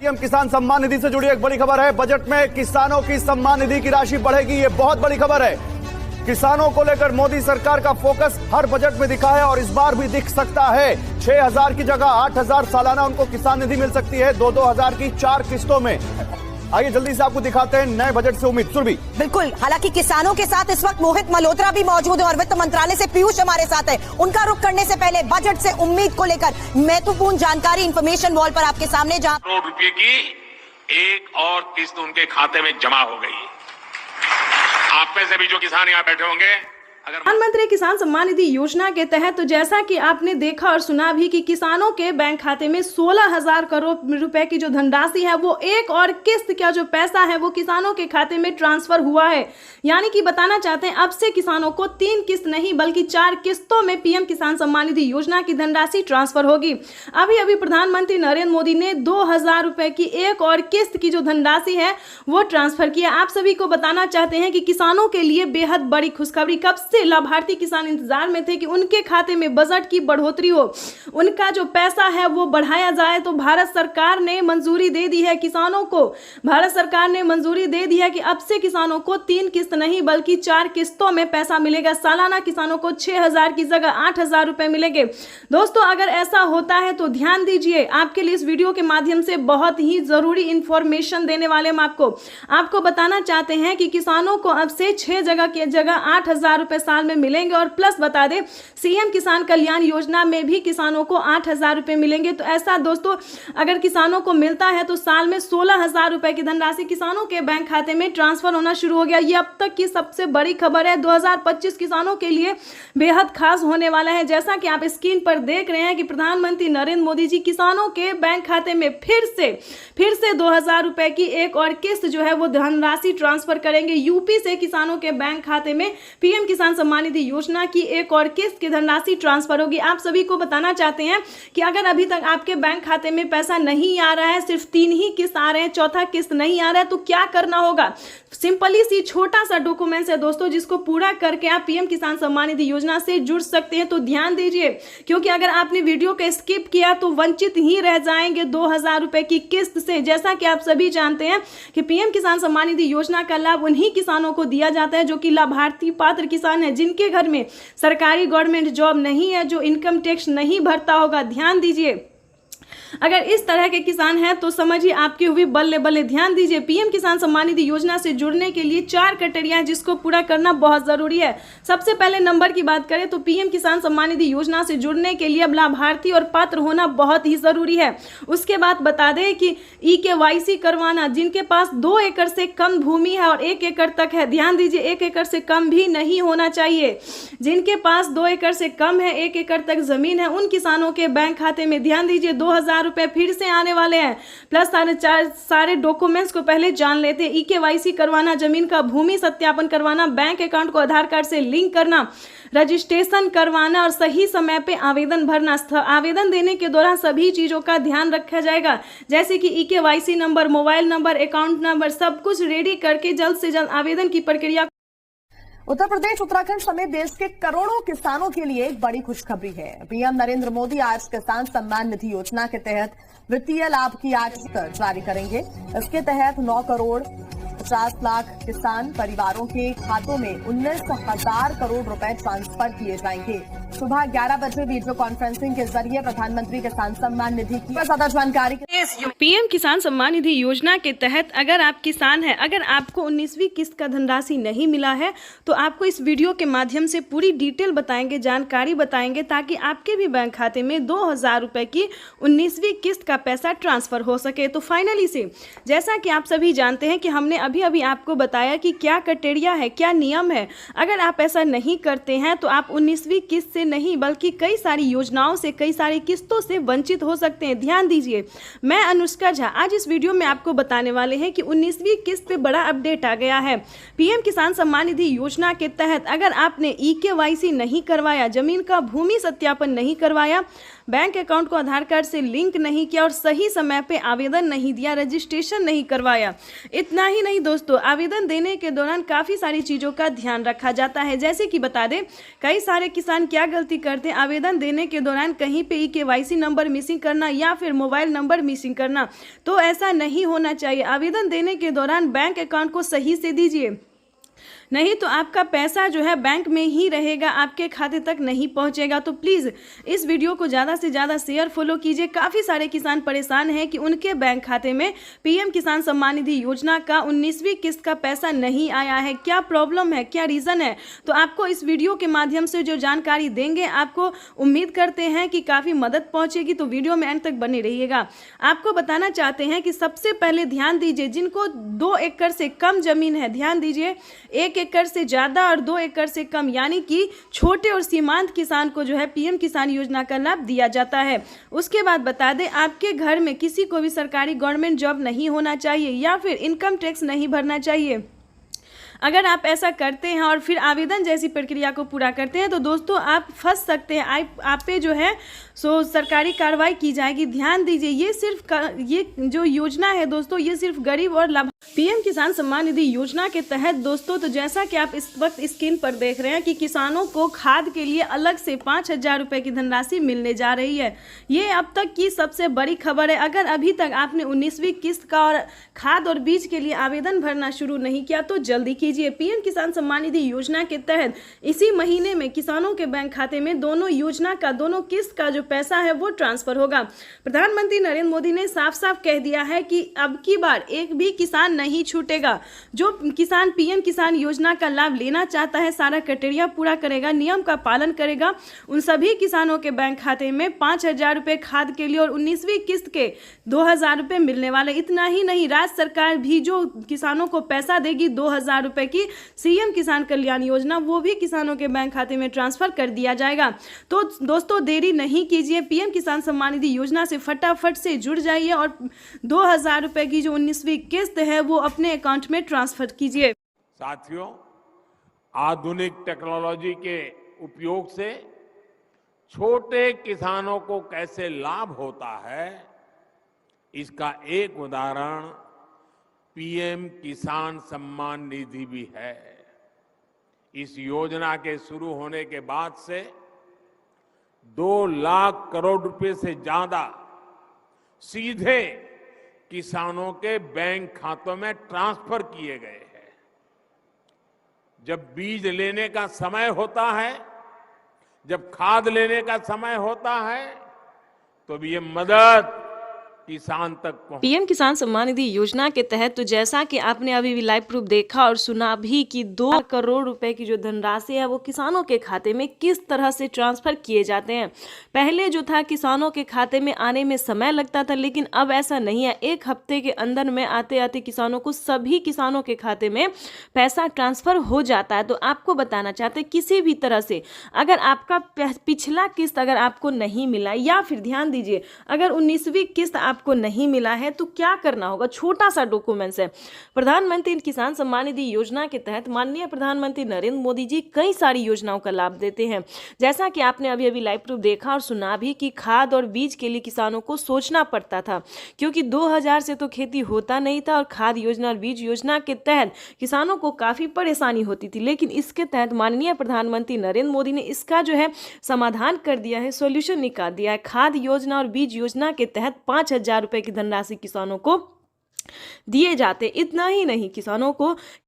PM किसान सम्मान निधि से जुड़ी एक बड़ी खबर है। बजट में किसानों की सम्मान निधि की राशि बढ़ेगी, ये बहुत बड़ी खबर है। किसानों को लेकर मोदी सरकार का फोकस हर बजट में दिखा है और इस बार भी दिख सकता है। 6,000 की जगह 8,000 सालाना उनको किसान निधि मिल सकती है, 2-2 हजार की 4 किस्तों में। आइए जल्दी से आपको दिखाते हैं नए बजट से उम्मीद। सुरभि। बिल्कुल, हालांकि किसानों के साथ इस वक्त मोहित मल्होत्रा भी मौजूद है और वित्त मंत्रालय से पीयूष हमारे साथ है। उनका रुख करने से पहले बजट से उम्मीद को लेकर महत्वपूर्ण जानकारी इंफॉर्मेशन वॉल पर आपके सामने। जहां करोड़ रुपए की एक और किस्त उनके खाते में जमा हो गई। आप में से भी जो किसान यहाँ बैठे होंगे, प्रधानमंत्री किसान सम्मान निधि योजना के तहत तो जैसा कि आपने देखा और सुना भी कि किसानों के बैंक खाते में 16,000 करोड़ रुपए की जो धनराशि है वो एक और किस्त का जो पैसा है वो किसानों के खाते में ट्रांसफर हुआ है। यानी कि बताना चाहते हैं अब से किसानों को 3 किस्त नहीं बल्कि 4 किस्तों में पीएम किसान सम्मान निधि योजना की धनराशि ट्रांसफर होगी। अभी अभी प्रधानमंत्री नरेंद्र मोदी ने 2,000 रुपए की एक और किस्त की जो धनराशि है वो ट्रांसफर किया। आप सभी को बताना चाहते हैं कि किसानों के लिए बेहद बड़ी खुशखबरी। कब से लाभार्थी किसान इंतजार में थे कि उनके खाते में बजट की बढ़ोतरी हो, उनका जो पैसा है वो बढ़ाया जाए। तो भारत सरकार ने मंजूरी दे दी है किसानों को। भारत सरकार ने मंजूरी दे दी है कि अब से किसानों को 3 किस्त नहीं बल्कि 4 किस्तों में पैसा मिलेगा। सालाना किसानों को 6,000 की जगह 8,000 रुपए मिलेंगे। दोस्तों, अगर ऐसा होता है तो ध्यान दीजिए, आपके लिए इस वीडियो के माध्यम से बहुत ही जरूरी इंफॉर्मेशन देने वाले हम आपको बताना चाहते हैं कि किसानों को अब से 6 जगह की जगह 8,000 रुपए साल में मिलेंगे। और प्लस बता दें, सीएम किसान कल्याण योजना में भी किसानों को 8,000 रुपए मिलेंगे। तो ऐसा दोस्तों अगर किसानों को मिलता है तो साल में 16,000 रुपए की धनराशि किसानों के बैंक खाते में ट्रांसफर होना शुरू हो गया। ये अब तक की सबसे बड़ी खबर है। 2025 किसानों के लिए बेहद खास होने वाला है। जैसा कि आप स्क्रीन पर देख रहे हैं कि प्रधानमंत्री नरेंद्र मोदी जी किसानों के बैंक खाते में फिर से 2,000 रुपए की एक और किस्त जो है वो धनराशि ट्रांसफर करेंगे। यूपी से किसानों के बैंक खाते में पीएम किसान सम्मान निधि योजना की एक और किस्त की धनराशि ट्रांसफर होगी। आप सभी को बताना चाहते हैं कि अगर अभी तक आपके बैंक खाते में पैसा नहीं आ रहा है, सिर्फ 3 ही किस्त आ रहे हैं, चौथा किस्त नहीं आ रहा है, तो क्या करना होगा? सिंपली सी छोटा सा डॉक्यूमेंट्स है दोस्तों, जिसको पूरा करके आप पीएम किसान सम्मान निधि योजना से जुड़ सकते हैं। तो ध्यान दीजिए, क्योंकि अगर आपने वीडियो को स्किप किया तो वंचित ही रह जाएंगे 2,000 रुपए की किस्त से। जैसा कि आप सभी जानते हैं कि पीएम किसान सम्मान निधि योजना का लाभ उन्हीं किसानों को दिया जाता है जो कि लाभार्थी पात्र किसान है, जिनके घर में सरकारी गवर्नमेंट जॉब नहीं है, जो इनकम टैक्स नहीं भरता होगा। ध्यान दीजिए, अगर इस तरह के किसान हैं तो समझिए आपकी हुई बल्ले बल्ले। ध्यान दीजिए, पीएम किसान सम्मान निधि योजना से जुड़ने के लिए 4 क्राइटेरिया है जिसको पूरा करना बहुत जरूरी है। सबसे पहले नंबर की बात करें तो पीएम किसान सम्मान निधि योजना से जुड़ने के लिए अब लाभार्थी और पात्र होना बहुत ही जरूरी है। उसके बाद बता दें कि EKYC करवाना, जिनके पास 2 एकड़ से कम भूमि है और 1 एकड़ तक है। ध्यान दीजिए, 1 एकड़ से कम भी नहीं होना चाहिए। जिनके पास 2 एकड़ से कम है, 1 एकड़ तक जमीन है, उन किसानों के बैंक खाते में ध्यान दीजिए 2,000 रुपए फिर से आने वाले हैं। प्लस सारे डॉक्यूमेंट्स को पहले जान लेते हैं। EKYC करवाना, जमीन का भूमि सत्यापन करवाना, बैंक अकाउंट को आधार कार्ड से लिंक करना, रजिस्ट्रेशन करवाना और सही समय पे आवेदन भरना। आवेदन देने के दौरान सभी चीजों का ध्यान रखा जाएगा, जैसे कि EKYC number, mobile number, account number, सब कुछ रेडी करके जल्द से जल्द आवेदन की प्रक्रिया। उत्तर प्रदेश, उत्तराखंड समेत देश के करोड़ों किसानों के लिए एक बड़ी खुशखबरी है। पीएम नरेंद्र मोदी आज किसान सम्मान निधि योजना के तहत वित्तीय लाभ की आज जारी करेंगे। इसके तहत 9 करोड़ 50 लाख किसान परिवारों के खातों में 19,000 करोड़ रुपए ट्रांसफर किए जाएंगे। सुबह 11 बजे वीडियो कॉन्फ्रेंसिंग के जरिए प्रधानमंत्री किसान सम्मान निधि की ज्यादा जानकारी। पीएम किसान सम्मान निधि योजना के तहत अगर आप किसान हैं, अगर आपको 19वीं किस्त का धनराशि नहीं मिला है तो आपको इस वीडियो के माध्यम से पूरी डिटेल बताएंगे, जानकारी बताएंगे, ताकि आपके भी बैंक खाते में 2,000 रुपए की 19वीं किस्त का पैसा ट्रांसफर हो सके। तो फाइनली से जैसा कि आप सभी जानते हैं कि हमने अभी आपको बताया कि क्या क्राइटेरिया है, क्या नियम है। अगर आप ऐसा नहीं करते हैं तो आप 19वीं किस्त से नहीं बल्कि कई सारी योजनाओं से, कई सारी किस्तों से वंचित हो सकते हैं। ध्यान दीजिए, मैं अनुष्का झा आज इस वीडियो में आपको बताने वाले हैं कि 19वीं किस्त पे बड़ा अपडेट आ गया है। पीएम किसान सम्मान निधि योजना के तहत अगर आपने EKYC नहीं करवाया, जमीन का भूमि सत्यापन नहीं करवाया, बैंक अकाउंट को आधार कार्ड से लिंक नहीं किया और सही समय पे आवेदन नहीं दिया, रजिस्ट्रेशन नहीं करवाया। इतना ही नहीं दोस्तों, आवेदन देने के दौरान काफ़ी सारी चीज़ों का ध्यान रखा जाता है। जैसे कि बता दें, कई सारे किसान क्या गलती करते हैं, आवेदन देने के दौरान कहीं पे KYC नंबर मिसिंग करना या फिर मोबाइल नंबर मिसिंग करना। तो ऐसा नहीं होना चाहिए। आवेदन देने के दौरान बैंक अकाउंट को सही से दीजिए, नहीं तो आपका पैसा जो है बैंक में ही रहेगा, आपके खाते तक नहीं पहुंचेगा। तो प्लीज़ इस वीडियो को ज़्यादा से ज़्यादा शेयर फॉलो कीजिए। काफ़ी सारे किसान परेशान हैं कि उनके बैंक खाते में PM किसान सम्मान निधि योजना का 19वीं किस्त का पैसा नहीं आया है। क्या प्रॉब्लम है, क्या रीज़न है, तो आपको इस वीडियो के माध्यम से जो जानकारी देंगे, आपको उम्मीद करते हैं कि काफ़ी मदद पहुँचेगी। तो वीडियो में अंत तक बने रहिएगा। आपको बताना चाहते हैं कि सबसे पहले ध्यान दीजिए, जिनको 2 एकड़ से कम ज़मीन है, ध्यान दीजिए, 1 एकड़ से ज़्यादा और 2 एकड़ से कम, यानी कि छोटे और सीमांत किसान को जो है PM किसान योजना का लाभ दिया जाता है। उसके बाद बता दें, आपके घर में किसी को भी सरकारी गवर्नमेंट जॉब नहीं होना चाहिए या फिर इनकम टैक्स नहीं भरना चाहिए। अगर आप ऐसा करते हैं और फिर आवेदन जैसी प्रक्रिया को पूरा करते हैं तो दोस्तों आप फंस सकते हैं, आप पे जो है सो सरकारी कार्रवाई की जाएगी। ध्यान दीजिए, ये जो योजना है दोस्तों, ये सिर्फ गरीब और लाभ PM किसान सम्मान निधि योजना के तहत दोस्तों, तो जैसा कि आप इस वक्त स्क्रीन पर देख रहे हैं कि किसानों को खाद के लिए अलग से 5,000 रुपये की धनराशि मिलने जा रही है। ये अब तक की सबसे बड़ी खबर है। अगर अभी तक आपने 19वीं किस्त का और खाद और बीज के लिए आवेदन भरना शुरू नहीं किया तो जल्दी कीजिए। PM किसान सम्मान निधि योजना के तहत इसी महीने में किसानों के बैंक खाते में दोनों योजना का, दोनों किस्त का जो पैसा है वो ट्रांसफर होगा। प्रधानमंत्री नरेंद्र मोदी ने साफ साफ कह दिया है कि अब की बार एक भी किसान नहीं छूटेगा। जो किसान PM किसान योजना का लाभ लेना चाहता है, सारा क्राइटेरिया पूरा करेगा, नियम का पालन करेगा, उन सभी किसानों के बैंक खाते में 5,000 रुपये खाद के लिए और 19वीं किस्त के 2,000 रुपये मिलने वाले। इतना ही नहीं, राज्य सरकार भी जो किसानों को पैसा देगी 2,000 रुपये की CM किसान कल्याण योजना, वो भी किसानों के बैंक खाते में ट्रांसफर कर दिया जाएगा। तो दोस्तों देरी नहीं कीजिए, PM किसान सम्मान निधि योजना से फटाफट से जुड़ जाइए और 2,000 रुपये की जो 19वीं किस्त है वो अपने अकाउंट में ट्रांसफर कीजिए। साथियों, आधुनिक टेक्नोलॉजी के उपयोग से छोटे किसानों को कैसे लाभ होता है, इसका एक उदाहरण PM किसान सम्मान निधि भी है। इस योजना के शुरू होने के बाद से 2 लाख करोड़ रुपए से ज्यादा सीधे किसानों के बैंक खातों में ट्रांसफर किए गए हैं। जब बीज लेने का समय होता है, जब खाद लेने का समय होता है, तो ये मदद किसान तक PM किसान सम्मान निधि योजना के तहत तो जैसा कि आपने अभी भी लाइव प्रूफ देखा और सुना भी कि 2 करोड़ रुपए की जो धनराशि है वो किसानों के खाते में किस तरह से ट्रांसफर किए जाते हैं। पहले जो था किसानों के खाते में आने में समय लगता था, लेकिन अब ऐसा नहीं है। 1 हफ्ते के अंदर में आते आते किसानों को, सभी किसानों के खाते में पैसा ट्रांसफर हो जाता है। तो आपको बताना चाहते हैं, किसी भी तरह से अगर आपका पिछला किस्त अगर आपको नहीं मिला, या फिर ध्यान दीजिए अगर 19वीं किस्त आपको नहीं मिला है तो क्या करना होगा। छोटा सा डॉक्यूमेंट्स है। प्रधानमंत्री किसान सम्मान निधि योजना के तहत माननीय प्रधानमंत्री नरेंद्र मोदी जी कई सारी योजनाओं का लाभ देते हैं। जैसा कि आपने अभी अभी लाइव प्रूफ देखा और सुना भी कि खाद और बीज के लिए किसानों को सोचना पड़ता था, क्योंकि 2000 से तो खेती होता नहीं था और खाद योजना और बीज योजना के तहत किसानों को काफी परेशानी होती थी। लेकिन इसके तहत माननीय प्रधानमंत्री नरेंद्र मोदी ने इसका जो है समाधान कर दिया है, सॉल्यूशन निकाल दिया है। खाद योजना और बीज योजना के तहत 5,000 रुपए की धनराशि किसानों को दिए जाते। इतना ही नहीं, किसानों को